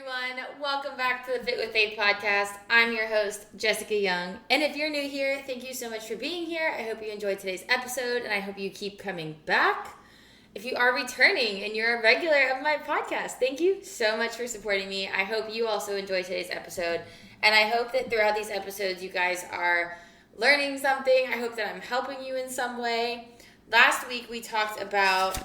everyone. Welcome back to the Fit with Faith podcast. I'm your host, Jessica Young. And if you're new here, thank you so much for being here. I hope you enjoyed today's episode, and I hope you keep coming back. If you are returning and you're a regular of my podcast, thank you so much for supporting me. I hope you also enjoyed today's episode, and I hope that throughout these episodes, you guys are learning something. I hope that I'm helping you in some way. Last week, we talked about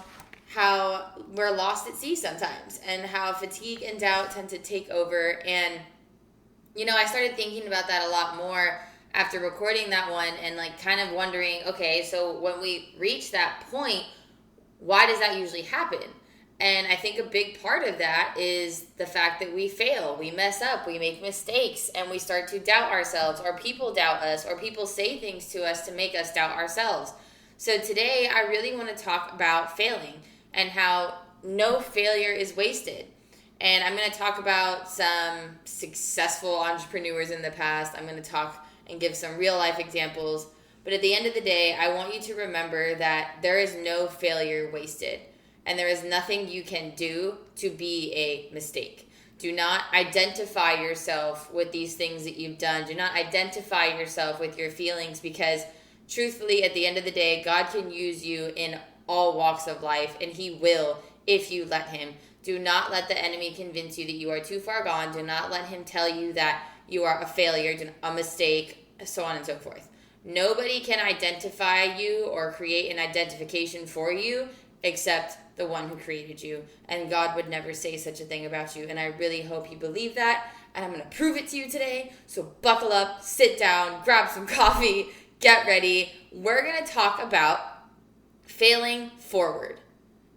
how we're lost at sea sometimes and how fatigue and doubt tend to take over. And, I started thinking about that a lot more after recording that one and kind of wondering, okay, so when we reach that point, why does that usually happen? And I think a big part of that is the fact that we fail, we mess up, we make mistakes, and we start to doubt ourselves, or people doubt us, or people say things to us to make us doubt ourselves. So today I really want to talk about failing and how no failure is wasted. And I'm going to talk about some successful entrepreneurs in the past. I'm going to talk and give some real life examples. But at the end of the day, I want you to remember that there is no failure wasted. And there is nothing you can do to be a mistake. Do not identify yourself with these things that you've done. Do not identify yourself with your feelings, because truthfully, at the end of the day, God can use you in all walks of life, and he will if you let him. Do not let the enemy convince you that you are too far gone. Do not let him tell you that you are a failure, a mistake, so on and so forth. Nobody can identify you or create an identification for you except the one who created you, and God would never say such a thing about you, and I really hope you believe that, and I'm going to prove it to you today. So buckle up, sit down, grab some coffee, get ready. We're going to talk about failing forward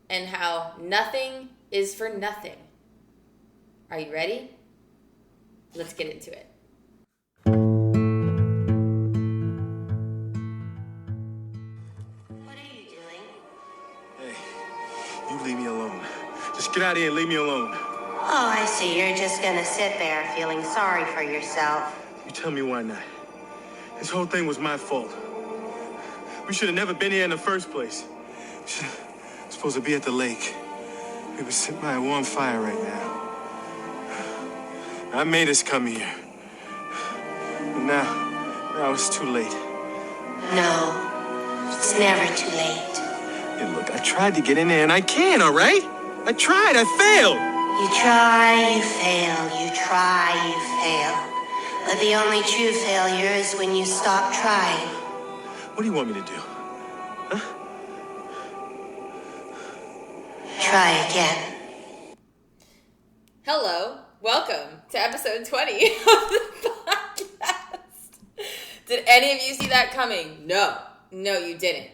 and how nothing is for nothing. Are you ready? Let's get into it. What are you doing? Hey, you leave me alone. Just get out of here and leave me alone. Oh, I see. You're just gonna sit there feeling sorry for yourself. You tell me why not. This whole thing was my fault. We should have never been here in the first place. Supposed to be at the lake. We were sitting by a warm fire right now. I made us come here. But now it's too late. No, it's never too late. Hey, look, I tried to get in there and I can't, all right? I tried, I failed. You try, you fail. You try, you fail. But the only true failure is when you stop trying. What do you want me to do? Huh? Try again. Hello, welcome to episode 20 of the podcast. Did any of you see that coming? No, you didn't.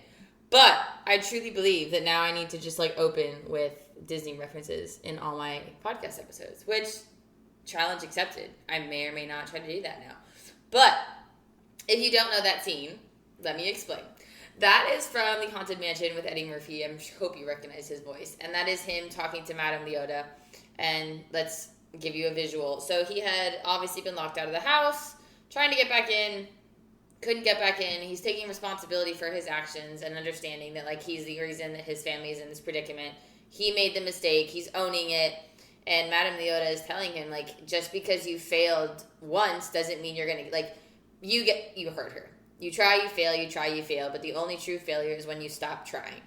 But I truly believe that now I need to just open with Disney references in all my podcast episodes, which, challenge accepted. I may or may not try to do that now. But if you don't know that scene, let me explain. That is from The Haunted Mansion with Eddie Murphy. I hope you recognize his voice. And that is him talking to Madam Leota. And let's give you a visual. So he had obviously been locked out of the house, trying to get back in, couldn't get back in. He's taking responsibility for his actions and understanding that he's the reason that his family is in this predicament. He made the mistake. He's owning it. And Madam Leota is telling him, just because you failed once doesn't mean you're going to, you hurt her. You try, you fail, you try, you fail, but the only true failure is when you stop trying.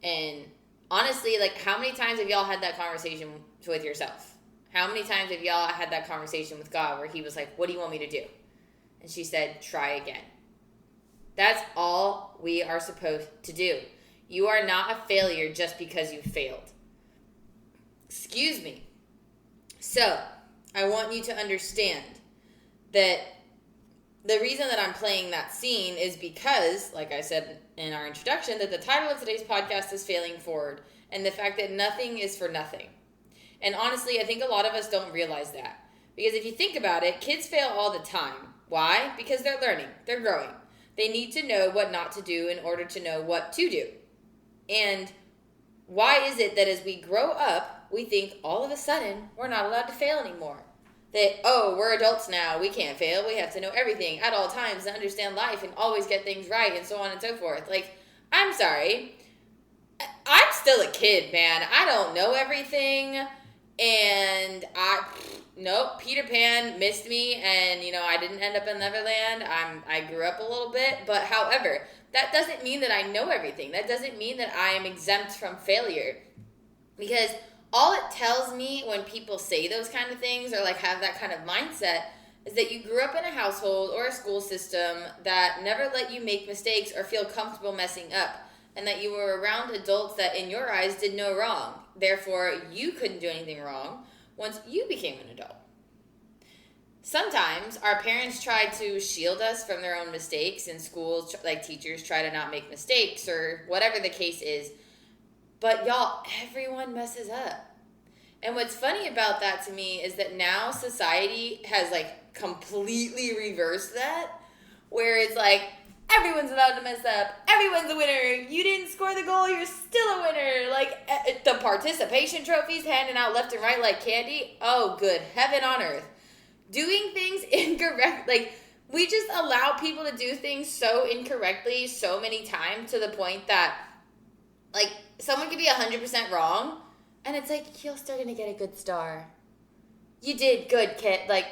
And honestly, how many times have y'all had that conversation with yourself? How many times have y'all had that conversation with God where he was like, what do you want me to do? And she said, try again. That's all we are supposed to do. You are not a failure just because you failed. Excuse me. So, I want you to understand that the reason that I'm playing that scene is because, like I said in our introduction, that the title of today's podcast is Failing Forward, and the fact that nothing is for nothing. And honestly, I think a lot of us don't realize that. Because if you think about it, kids fail all the time. Why? Because they're learning. They're growing. They need to know what not to do in order to know what to do. And why is it that as we grow up, we think all of a sudden we're not allowed to fail anymore? That, we're adults now, we can't fail, we have to know everything at all times to understand life and always get things right and so on and so forth. I'm sorry, I'm still a kid, man. I don't know everything. And nope, Peter Pan missed me, and I didn't end up in Neverland. I grew up a little bit, but however, that doesn't mean that I know everything. That doesn't mean that I am exempt from failure, because all it tells me when people say those kind of things or like have that kind of mindset is that you grew up in a household or a school system that never let you make mistakes or feel comfortable messing up, and that you were around adults that in your eyes did no wrong. Therefore, you couldn't do anything wrong once you became an adult. Sometimes our parents try to shield us from their own mistakes, and schools, like teachers, try to not make mistakes or whatever the case is. But y'all, everyone messes up. And what's funny about that to me is that now society has like completely reversed that, where it's like, everyone's allowed to mess up. Everyone's a winner. You didn't score the goal, you're still a winner. Like, the participation trophies handing out left and right like candy. Oh, good heaven on earth. Doing things incorrect. Like, we just allow people to do things so incorrectly so many times to the point that, like, someone could be 100% wrong, and it's like, you're still going to get a good star. You did good, kid. Like,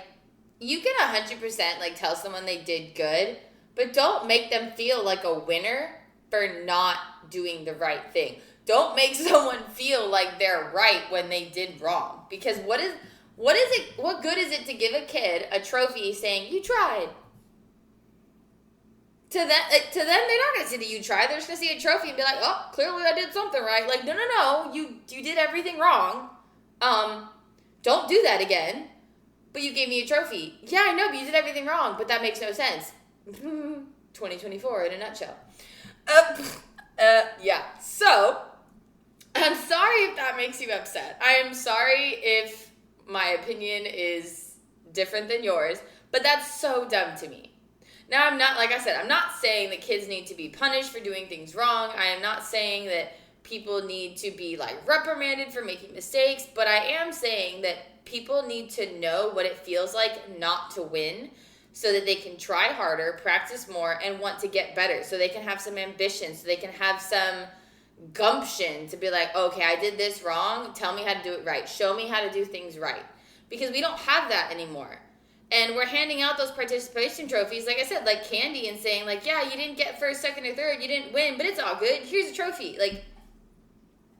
you can 100%, like, tell someone they did good, but don't make them feel like a winner for not doing the right thing. Don't make someone feel like they're right when they did wrong. Because what good is it to give a kid a trophy saying, you tried? To them, they're not going to see that you tried. They're just going to see a trophy and be like, oh, clearly I did something right. Like, no, you did everything wrong. Don't do that again. But you gave me a trophy. Yeah, I know, but you did everything wrong. But that makes no sense. 2024 in a nutshell. Yeah. So, I'm sorry if that makes you upset. I am sorry if my opinion is different than yours, but that's so dumb to me. Now, I'm not, like I said, I'm not saying that kids need to be punished for doing things wrong. I am not saying that people need to be, like, reprimanded for making mistakes, but I am saying that people need to know what it feels like not to win, so that they can try harder, practice more, and want to get better. So they can have some ambition, so they can have some gumption to be like, okay, I did this wrong. Tell me how to do it right. Show me how to do things right. Because we don't have that anymore. And we're handing out those participation trophies, like I said, like candy, and saying like, yeah, you didn't get first, second, or third. You didn't win, but it's all good. Here's a trophy. Like,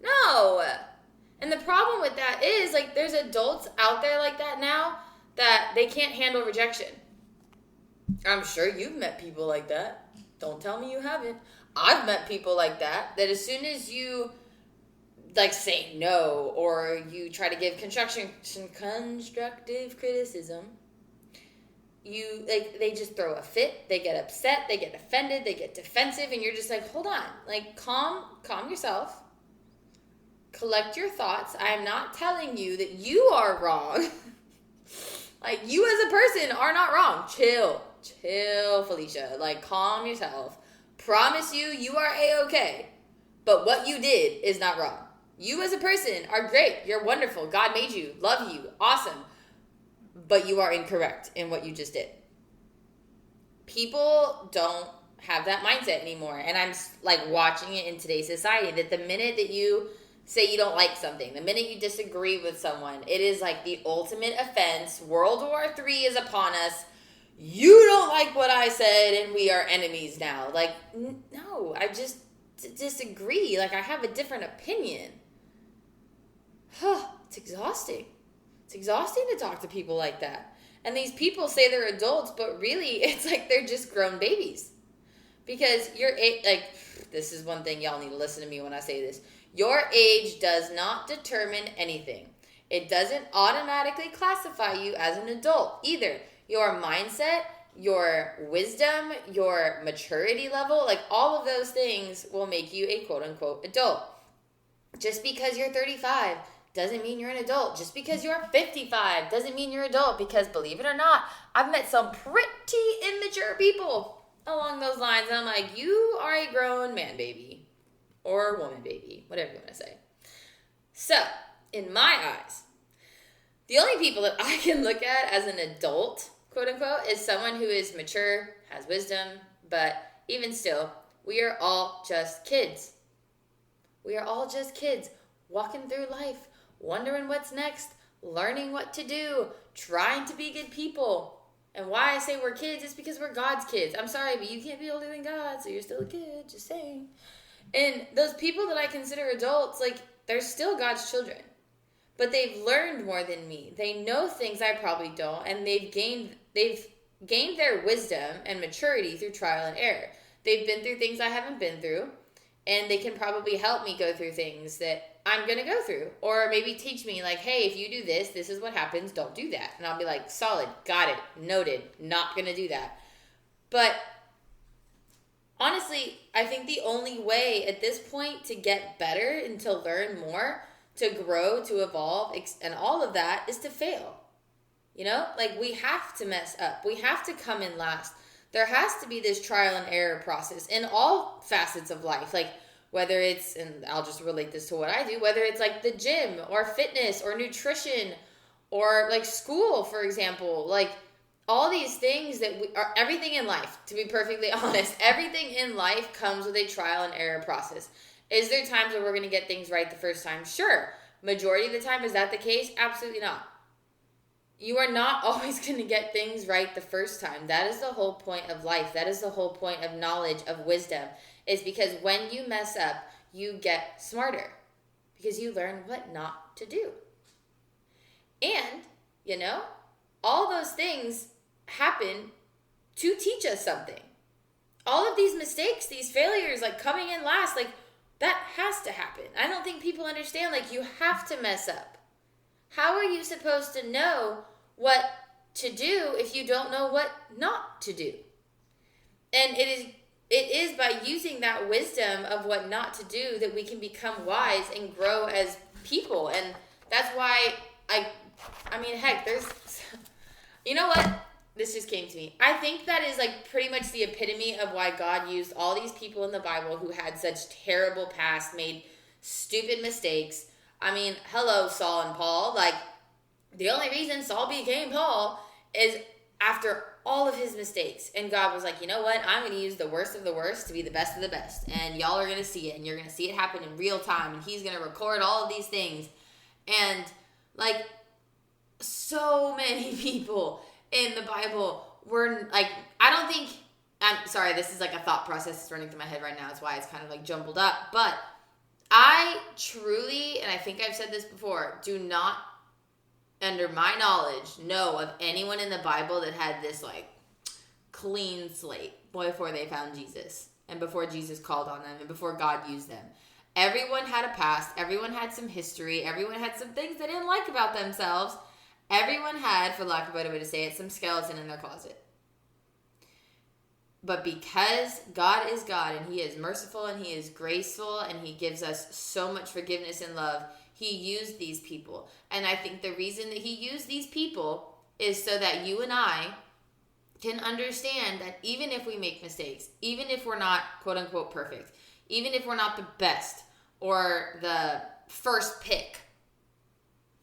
no. And the problem with that is, like, there's adults out there like that now that they can't handle rejection. I'm sure you've met people like that. Don't tell me you haven't. I've met people like that as soon as you, like, say no, or you try to give constructive criticism, they just throw a fit, they get upset, they get offended, they get defensive, and you're just like, hold on. Like, calm yourself. Collect your thoughts. I am not telling you that you are wrong. Like, you as a person are not wrong. Chill, Felicia. Like, calm yourself. Promise you are A-okay. But what you did is not wrong. You as a person are great. You're wonderful. God made you. Love you. Awesome. But you are incorrect in what you just did. People don't have that mindset anymore. And I'm, like, watching it in today's society, that the minute that you say you don't like something, the minute you disagree with someone, it is like the ultimate offense. World War III is upon us. You don't like what I said, and we are enemies now. Like, no, I just disagree. Like, I have a different opinion. It's exhausting. It's exhausting to talk to people like that. And these people say they're adults, but really, it's like they're just grown babies. Because this is one thing, y'all need to listen to me when I say this. Your age does not determine anything. It doesn't automatically classify you as an adult either. Your mindset, your wisdom, your maturity level, like, all of those things will make you a quote-unquote adult. Just because you're 35 doesn't mean you're an adult. Just because you're 55 doesn't mean you're an adult, because, believe it or not, I've met some pretty immature people along those lines, and I'm like, you are a grown man baby, or woman baby, whatever you want to say. So, in my eyes, the only people that I can look at as an adult, quote unquote, is someone who is mature, has wisdom, but even still, we are all just kids. We are all just kids walking through life, wondering what's next, learning what to do, trying to be good people. And why I say we're kids is because we're God's kids. I'm sorry, but you can't be older than God, so you're still a kid, just saying. And those people that I consider adults, like, they're still God's children. But they've learned more than me. They know things I probably don't, and they've gained their wisdom and maturity through trial and error. They've been through things I haven't been through, and they can probably help me go through things that I'm going to go through. Or maybe teach me, like, hey, if you do this, this is what happens, don't do that. And I'll be like, solid, got it, noted, not going to do that. But honestly, I think the only way at this point to get better and to learn more, to grow, to evolve, and all of that is to fail. You know, like, we have to mess up. We have to come in last. There has to be this trial and error process in all facets of life. Like, whether it's, and I'll just relate this to what I do, whether it's like the gym or fitness or nutrition or like school, for example, like all these things that we are, everything in life, to be perfectly honest, everything in life comes with a trial and error process. Is there times where we're going to get things right the first time? Sure. Majority of the time, is that the case? Absolutely not. You are not always going to get things right the first time. That is the whole point of life. That is the whole point of knowledge, of wisdom, is because when you mess up, you get smarter because you learn what not to do. And, you know, all those things happen to teach us something. All of these mistakes, these failures, like coming in last, like, that has to happen. I don't think people understand, like, you have to mess up. How are you supposed to know what to do if you don't know what not to do? And it is by using that wisdom of what not to do that we can become wise and grow as people. And that's why I mean, heck, there's, you know what? This just came to me. I think that is like pretty much the epitome of why God used all these people in the Bible who had such terrible past, made stupid mistakes. I mean, hello, Saul and Paul. Like, the only reason Saul became Paul is after all of his mistakes. And God was like, you know what? I'm going to use the worst of the worst to be the best of the best. And y'all are going to see it. And you're going to see it happen in real time. And he's going to record all of these things. And, like, so many people in the Bible were, like, I don't think, I'm sorry, this is like a thought process that's running through my head right now. That's why it's kind of like jumbled up. But I truly, and I think I've said this before, do not, under my knowledge, know of anyone in the Bible that had this, like, clean slate before they found Jesus and before Jesus called on them and before God used them. Everyone had a past. Everyone had some history. Everyone had some things they didn't like about themselves. Everyone had, for lack of a better way to say it, some skeleton in their closet. But because God is God and he is merciful and he is graceful and he gives us so much forgiveness and love, he used these people. And I think the reason that he used these people is so that you and I can understand that even if we make mistakes, even if we're not quote unquote perfect, even if we're not the best or the first pick,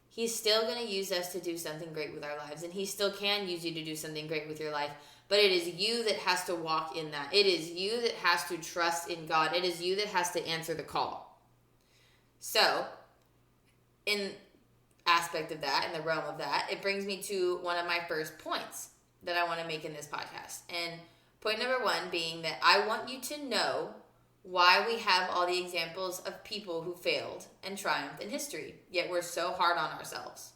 he's still going to use us to do something great with our lives. And he still can use you to do something great with your life. But it is you that has to walk in that. It is you that has to trust in God. It is you that has to answer the call. So, in aspect of that, in the realm of that, it brings me to one of my first points that I want to make in this podcast. And point number one being that I want you to know why we have all the examples of people who failed and triumphed in history, yet we're so hard on ourselves.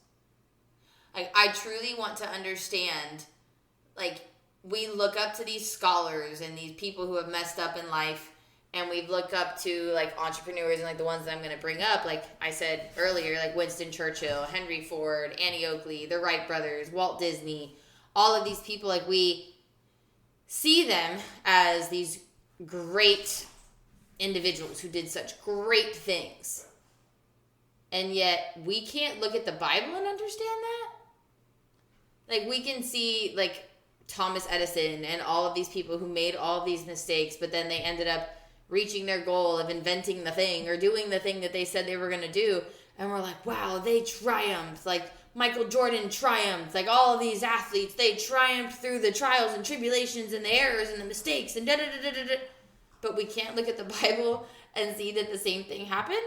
Like, I truly want to understand, like, we look up to these scholars and these people who have messed up in life, and we look up to, like, entrepreneurs and, like, the ones that I'm going to bring up, like I said earlier, like Winston Churchill, Henry Ford, Annie Oakley, the Wright brothers, Walt Disney, all of these people, like, we see them as these great individuals who did such great things. And yet we can't look at the Bible and understand that. Like, we can see, like, Thomas Edison and all of these people who made all of these mistakes, but then they ended up reaching their goal of inventing the thing or doing the thing that they said they were going to do. And we're like, wow, they triumphed. Like, Michael Jordan triumphed. Like, all of these athletes, they triumphed through the trials and tribulations and the errors and the mistakes and da-da-da-da-da-da. But we can't look at the Bible and see that the same thing happened.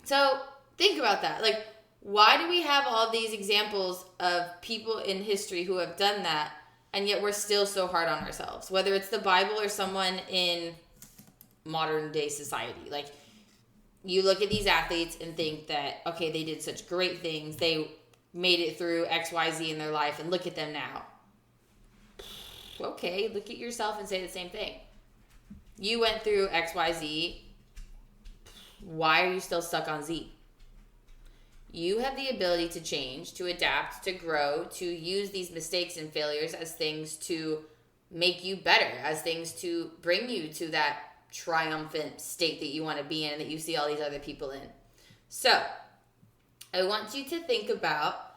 So Think about that. Like, why do we have all these examples of people in history who have done that, and yet we're still so hard on ourselves? Whether it's the Bible or someone in modern day society. Like, you look at these athletes and think that, okay, they did such great things. They made it through XYZ in their life, and look at them now. Okay, look at yourself and say the same thing. You went through XYZ. Why are you still stuck on Z? You have the ability to change, to adapt, to grow, to use these mistakes and failures as things to make you better, as things to bring you to that triumphant state that you want to be in and that you see all these other people in. So, I want you to think about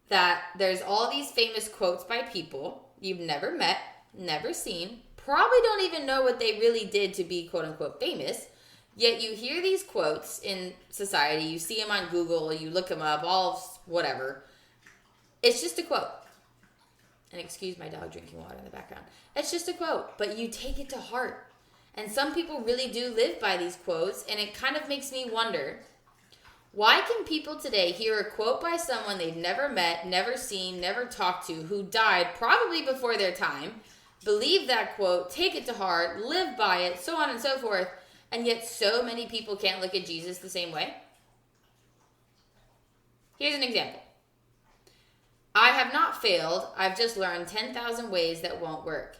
that there's all these famous quotes by people you've never met, never seen, probably don't even know what they really did to be quote-unquote famous, yet you hear these quotes in society, you see them on Google, you look them up, all whatever. It's just a quote. And excuse my dog drinking water in the background. It's just a quote, but you take it to heart. And some people really do live by these quotes, and it kind of makes me wonder, why can people today hear a quote by someone they've never met, never seen, never talked to, who died probably before their time, believe that quote, take it to heart, live by it, so on and so forth, and yet so many people can't look at Jesus the same way? Here's an example. I have not failed. I've just learned 10,000 ways that won't work.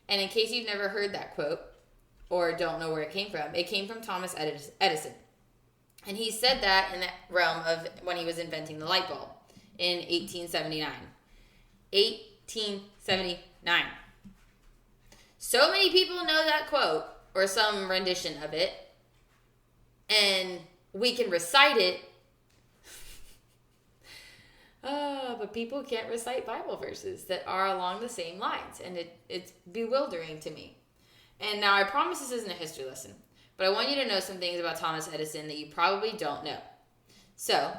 And in case you've never heard that quote or don't know where it came from Thomas Edison. And he said that in the realm of when he was inventing the light bulb in 1879. 1879. So many people know that quote or some rendition of it, and we can recite it. But people can't recite Bible verses that are along the same lines, and it's bewildering to me. And now I promise this isn't a history lesson, but I want you to know some things about Thomas Edison that you probably don't know. So,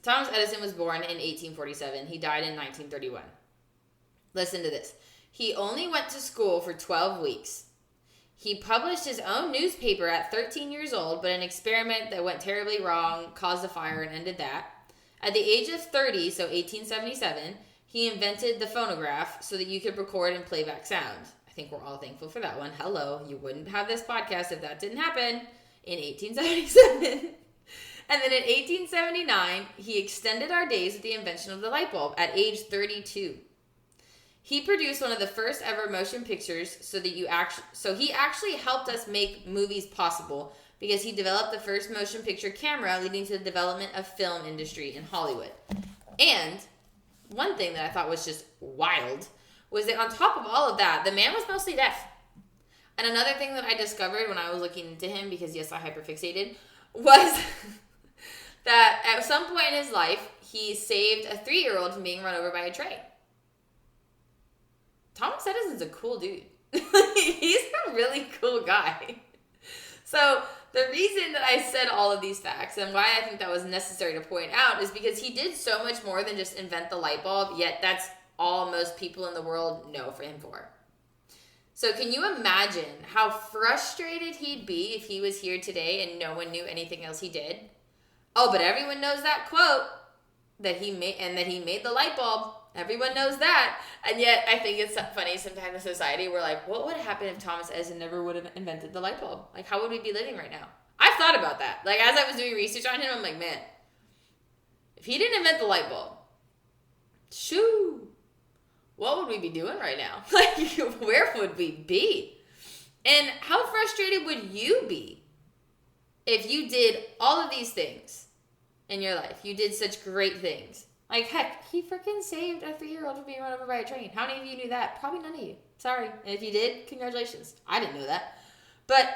Thomas Edison was born in 1847. He died in 1931. Listen to this. He only went to school for 12 weeks. He published his own newspaper at 13 years old, but an experiment that went terribly wrong caused a fire and ended that. At the age of 30, so 1877, he invented the phonograph so that you could record and play back sound. I think we're all thankful for that one. Hello, you wouldn't have this podcast if that didn't happen in 1877. And then in 1879, he extended our days with the invention of the light bulb at age 32. He produced one of the first ever motion pictures so he actually helped us make movies possible, because he developed the first motion picture camera, leading to the development of film industry in Hollywood. And one thing that I thought was just wild was that on top of all of that, the man was mostly deaf. And another thing that I discovered when I was looking into him, because yes, I hyperfixated, was that at some point in his life, he saved a 3-year-old from being run over by a train. Thomas Edison's a cool dude. He's a really cool guy. So the reason that I said all of these facts and why I think that was necessary to point out is because he did so much more than just invent the light bulb, yet that's all most people in the world know for him for. So can you imagine how frustrated he'd be if he was here today and no one knew anything else he did? Oh, but everyone knows that quote that he made, and that he made the light bulb. Everyone knows that. And yet I think it's funny sometimes in society we're like, what would happen if Thomas Edison never would have invented the light bulb? Like, how would we be living right now? I've thought about that. Like, as I was doing research on him, I'm like, man, if he didn't invent the light bulb, shoo, what would we be doing right now? Like, where would we be? And how frustrated would you be if you did all of these things in your life? You did such great things. Like, heck, he freaking saved a 3-year-old from being run over by a train. How many of you knew that? Probably none of you. Sorry. And if you did, congratulations. I didn't know that. But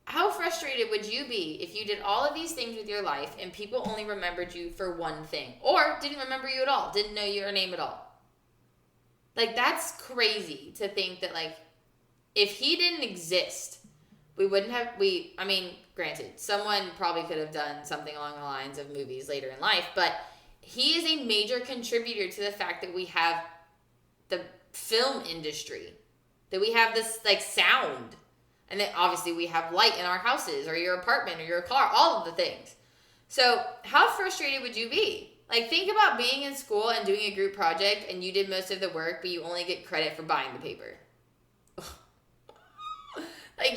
how frustrated would you be if you did all of these things with your life and people only remembered you for one thing? Or didn't remember you at all, didn't know your name at all? Like, that's crazy to think that, like, if he didn't exist, we wouldn't have, granted, someone probably could have done something along the lines of movies later in life, but he is a major contributor to the fact that we have the film industry, that we have this, like, sound, and that obviously we have light in our houses or your apartment or your car, all of the things. So how frustrated would you be? Like, think about being in school and doing a group project and you did most of the work, but you only get credit for buying the paper. Like,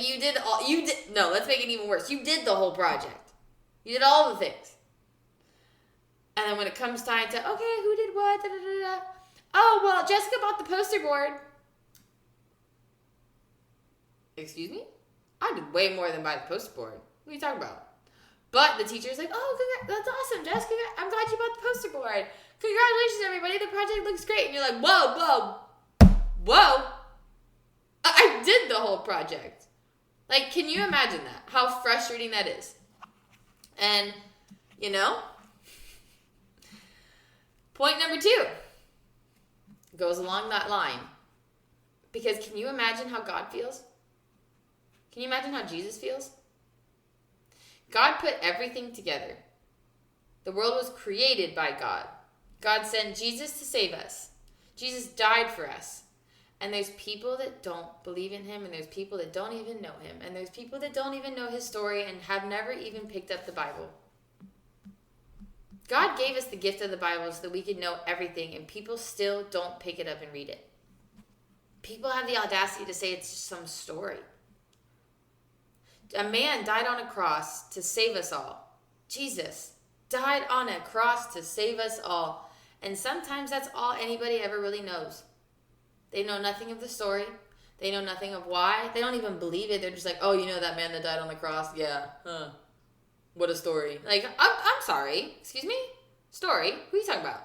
no, let's make it even worse. You did the whole project. You did all the things. And then when it comes time to, okay, who did what, da, da, da, da. Oh, well, Jessica bought the poster board. Excuse me? I did way more than buy the poster board. What are you talking about? But the teacher's like, oh, that's awesome, Jessica. I'm glad you bought the poster board. Congratulations, everybody. The project looks great. And you're like, whoa. I did the whole project. Like, can you imagine that? How frustrating that is. And, point number 2 goes along that line. Because can you imagine how God feels? Can you imagine how Jesus feels? God put everything together. The world was created by God. God sent Jesus to save us. Jesus died for us. And there's people that don't believe in him, and there's people that don't even know him, and there's people that don't even know his story and have never even picked up the Bible. God gave us the gift of the Bible so that we could know everything, and people still don't pick it up and read it. People have the audacity to say it's just some story. A man died on a cross to save us all. Jesus died on a cross to save us all. And sometimes that's all anybody ever really knows. They know nothing of the story. They know nothing of why. They don't even believe it. They're just like, oh, that man that died on the cross? Yeah. Huh. What a story. Like, I'm sorry. Excuse me? Story? Who are you talking about?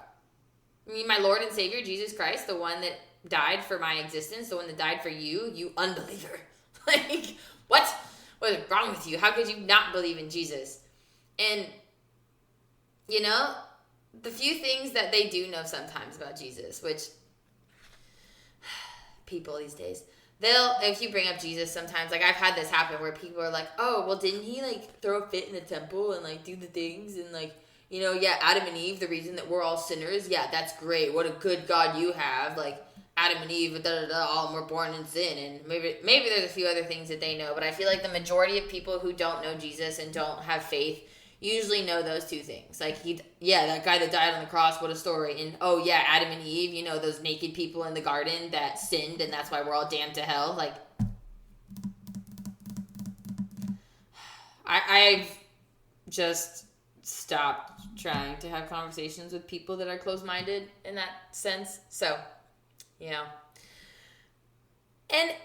I mean, my Lord and Savior, Jesus Christ, the one that died for my existence, the one that died for you, you unbeliever. Like, what? What is wrong with you? How could you not believe in Jesus? And, the few things that they do know sometimes about Jesus, which people these days, if you bring up Jesus sometimes, like I've had this happen where people are like, oh, well, didn't he throw a fit in the temple and do the things and Adam and Eve, the reason that we're all sinners. Yeah, that's great. What a good God you have. Adam and Eve, all were born in sin, and maybe there's a few other things that they know, but I feel like the majority of people who don't know Jesus and don't have faith usually know those two things. That guy that died on the cross, what a story. And oh yeah, Adam and Eve, those naked people in the garden that sinned, and that's why we're all damned to hell. I've just stopped trying to have conversations with people that are closed-minded in that sense. So, in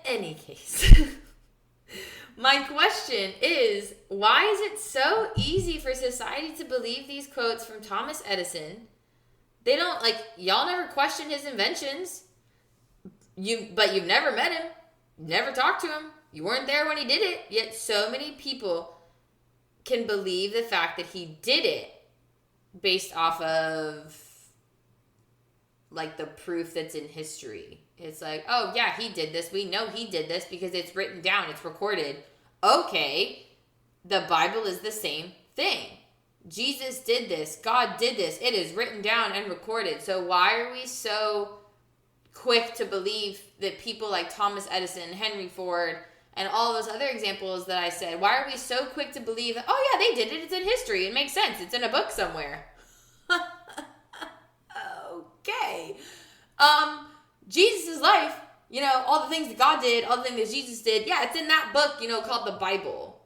any case, my question is, why is it so easy for society to believe these quotes from Thomas Edison? They don't, y'all never questioned his inventions. But you've never met him, never talked to him, you weren't there when he did it, yet so many people can believe the fact that he did it based off of the proof that's in history. It's oh yeah, he did this. We know he did this because it's written down. It's recorded. Okay, the Bible is the same thing. Jesus did this. God did this. It is written down and recorded. So why are we so quick to believe that people like Thomas Edison, Henry Ford, and all those other examples that I said, why are we so quick to believe that, oh yeah, they did it. It's in history. It makes sense. It's in a book somewhere. Okay. Jesus' life, all the things that God did, all the things that Jesus did, yeah, it's in that book, called the Bible.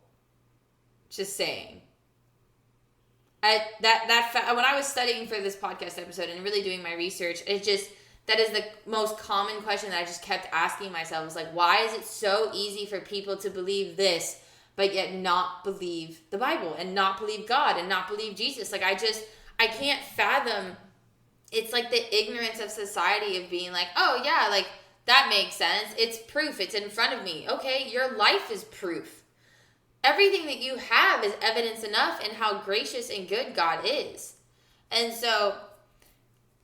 Just saying. When I was studying for this podcast episode and really doing my research, that is the most common question that I just kept asking myself. Was why is it so easy for people to believe this, but yet not believe the Bible and not believe God and not believe Jesus? I can't fathom. It's the ignorance of society of being oh yeah, that makes sense. It's proof. It's in front of me. Okay, your life is proof. Everything that you have is evidence enough in how gracious and good God is. And so,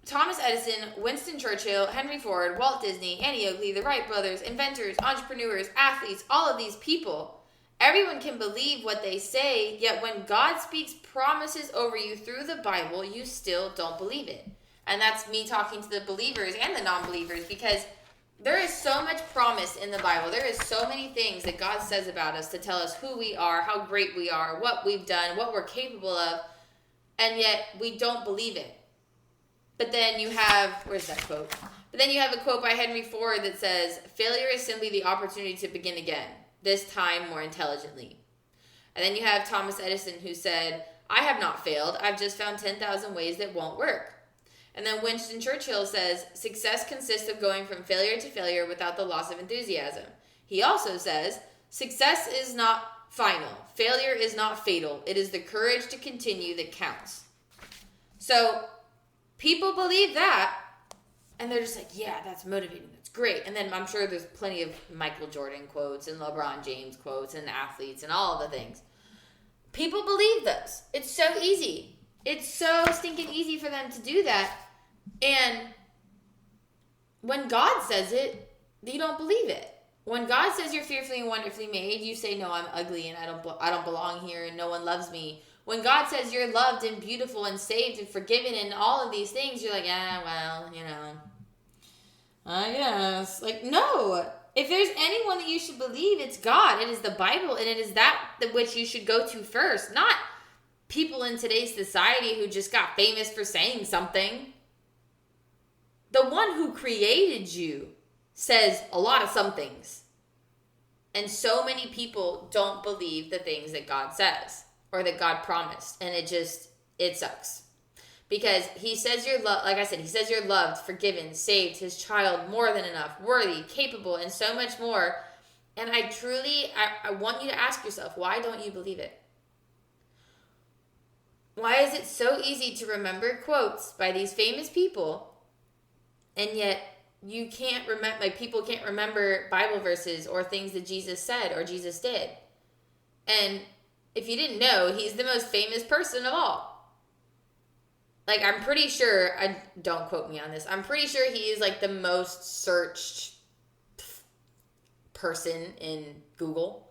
Thomas Edison, Winston Churchill, Henry Ford, Walt Disney, Annie Oakley, the Wright brothers, inventors, entrepreneurs, athletes, all of these people, everyone can believe what they say, yet when God speaks promises over you through the Bible, you still don't believe it. And that's me talking to the believers and the non-believers, because there is so much promise in the Bible. There is so many things that God says about us to tell us who we are, how great we are, what we've done, what we're capable of. and yet we don't believe it. But then you have, where's that quote? But then you have a quote by Henry Ford that says, failure is simply the opportunity to begin again, this time more intelligently. And then you have Thomas Edison who said, I have not failed, I've just found 10,000 ways that won't work. And then Winston Churchill says, success consists of going from failure to failure without the loss of enthusiasm. He also says, success is not final. Failure is not fatal. It is the courage to continue that counts. So people believe that, and they're just like, yeah, that's motivating. That's great. And then I'm sure there's plenty of Michael Jordan quotes and LeBron James quotes and athletes and all the things. People believe those. It's so easy. It's so stinking easy for them to do that. And when God says it, you don't believe it. When God says you're fearfully and wonderfully made, you say, no, I'm ugly and I don't belong here and no one loves me. When God says you're loved and beautiful and saved and forgiven and all of these things, you're like, well, I guess. Like, no. If there's anyone that you should believe, it's God. It is the Bible, and it is that which you should go to first. Not people in today's society who just got famous for saying something. The one who created you says a lot of some things. And so many people don't believe the things that God says or that God promised. And it sucks. Because he says you're loved, like I said, he says you're loved, forgiven, saved, his child, more than enough, worthy, capable, and so much more. And I want you to ask yourself, why don't you believe it? Why is it so easy to remember quotes by these famous people, and yet you can't remember, like people can't remember Bible verses or things that Jesus said or Jesus did? And if you didn't know, he's the most famous person of all. Like, I'm pretty sure, don't quote me on this, I'm pretty sure he is like the most searched person in Google.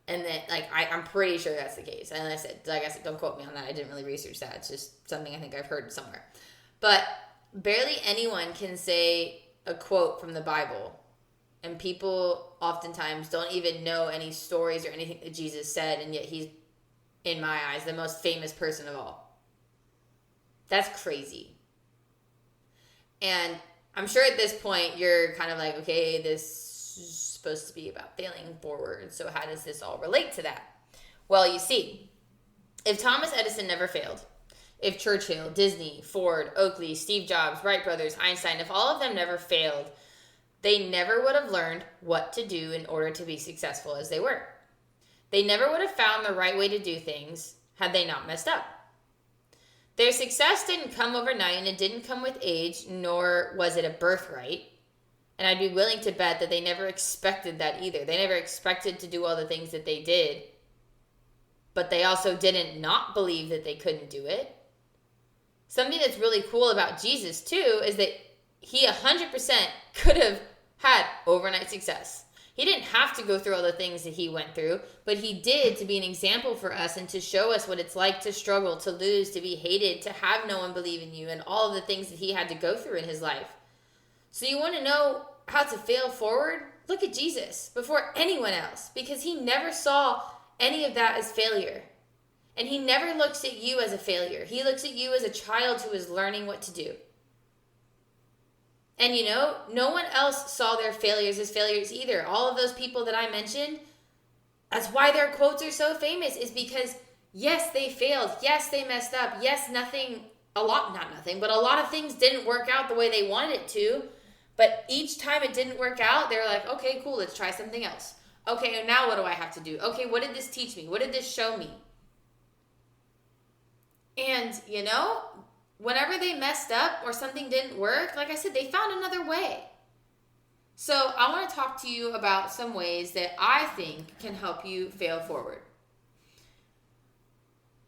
And that, like, I'm pretty sure that's the case. And like I said, don't quote me on that. I didn't really research that. It's just something I think I've heard somewhere. But barely anyone can say a quote from the Bible. And people oftentimes don't even know any stories or anything that Jesus said. And yet he's, in my eyes, the most famous person of all. That's crazy. And I'm sure at this point you're kind of like, okay, this is supposed to be about failing forward. So how does this all relate to that? Well, you see, if Thomas Edison never failed, if Churchill, Disney, Ford, Oakley, Steve Jobs, Wright brothers, Einstein, if all of them never failed, they never would have learned what to do in order to be successful as they were. They never would have found the right way to do things had they not messed up. Their success didn't come overnight, and it didn't come with age, nor was it a birthright. And I'd be willing to bet that they never expected that either. They never expected to do all the things that they did, but they also didn't not believe that they couldn't do it. Something that's really cool about Jesus, too, is that he 100% could have had overnight success. He didn't have to go through all the things that he went through, but he did to be an example for us and to show us what it's like to struggle, to lose, to be hated, to have no one believe in you, and all of the things that he had to go through in his life. So you want to know how to fail forward? Look at Jesus before anyone else, because he never saw any of that as failure. And he never looks at you as a failure. He looks at you as a child who is learning what to do. And no one else saw their failures as failures either. All of those people that I mentioned, that's why their quotes are so famous, is because yes, they failed. Yes, they messed up. Yes, a lot of things didn't work out the way they wanted it to. But each time it didn't work out, they were like, okay, cool, let's try something else. Okay, now what do I have to do? Okay, what did this teach me? What did this show me? And, whenever they messed up or something didn't work, like I said, they found another way. So I want to talk to you about some ways that I think can help you fail forward.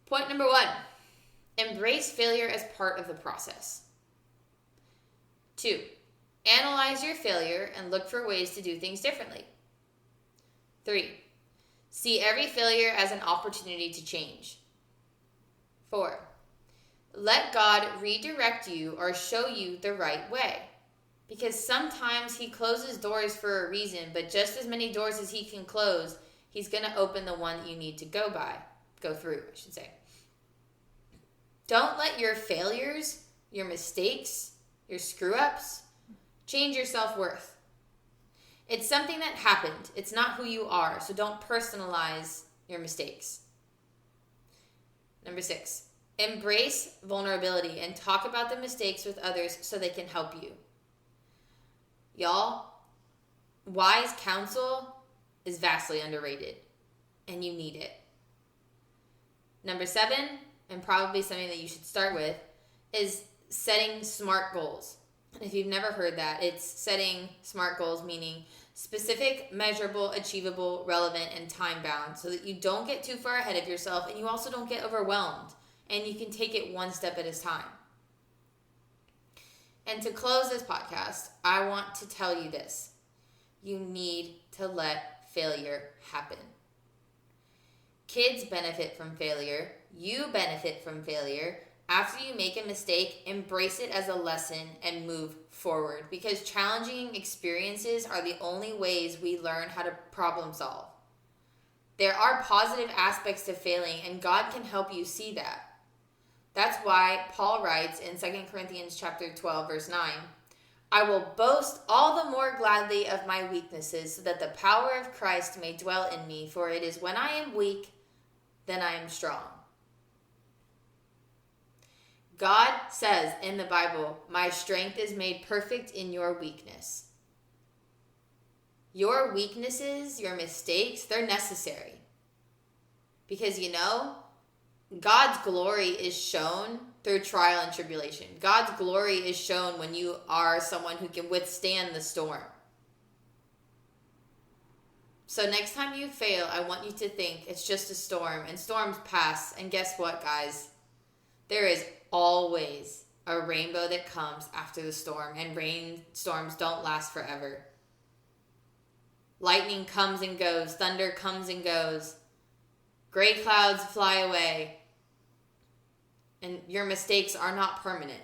Point number 1, embrace failure as part of the process. 2, analyze your failure and look for ways to do things differently. 3, see every failure as an opportunity to change. 4, let God redirect you or show you the right way. Because sometimes he closes doors for a reason, but just as many doors as he can close, he's going to open the one that you need to go through. Don't let your failures, your mistakes, your screw-ups change your self-worth. It's something that happened. It's not who you are, so don't personalize your mistakes. Number 6, embrace vulnerability and talk about the mistakes with others so they can help you. Y'all, wise counsel is vastly underrated, and you need it. Number 7, and probably something that you should start with, is setting SMART goals. If you've never heard that, it's setting SMART goals, meaning specific, measurable, achievable, relevant, and time-bound, so that you don't get too far ahead of yourself and you also don't get overwhelmed, and you can take it one step at a time. And to close this podcast, I want to tell you this. You need to let failure happen. Kids benefit from failure. You benefit from failure. After you make a mistake, embrace it as a lesson and move forward, because challenging experiences are the only ways we learn how to problem solve. There are positive aspects to failing, and God can help you see that. That's why Paul writes in 2 Corinthians chapter 12, verse 9, I will boast all the more gladly of my weaknesses, so that the power of Christ may dwell in me, for it is when I am weak, then I am strong. God says in the Bible, my strength is made perfect in your weakness. Your weaknesses, your mistakes, they're necessary. Because God's glory is shown through trial and tribulation. God's glory is shown when you are someone who can withstand the storm. So next time you fail, I want you to think it's just a storm, and storms pass. And guess what, guys? There is always a rainbow that comes after the storm, and rainstorms don't last forever. Lightning comes and goes. Thunder comes and goes. Gray clouds fly away. And your mistakes are not permanent.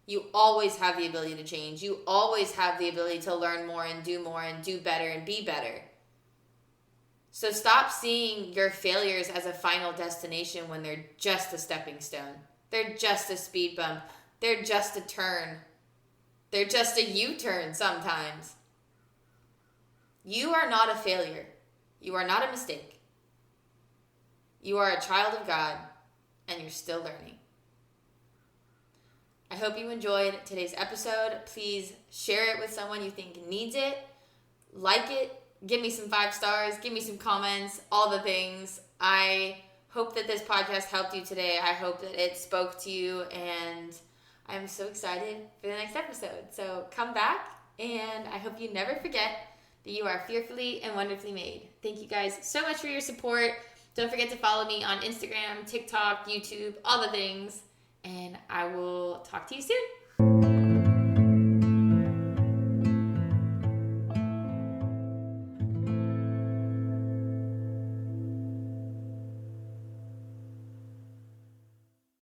You always have the ability to change. You always have the ability to learn more and do better and be better. So stop seeing your failures as a final destination when they're just a stepping stone. They're just a speed bump. They're just a turn. They're just a U-turn sometimes. You are not a failure. You are not a mistake. You are a child of God, and you're still learning. I hope you enjoyed today's episode. Please share it with someone you think needs it. Like it. Give me some 5 stars. Give me some comments. All the things. I hope that this podcast helped you today. I hope that it spoke to you, and I'm so excited for the next episode. So come back, and I hope you never forget that you are fearfully and wonderfully made. Thank you guys so much for your support. Don't forget to follow me on Instagram, TikTok, YouTube, all the things, and I will talk to you soon.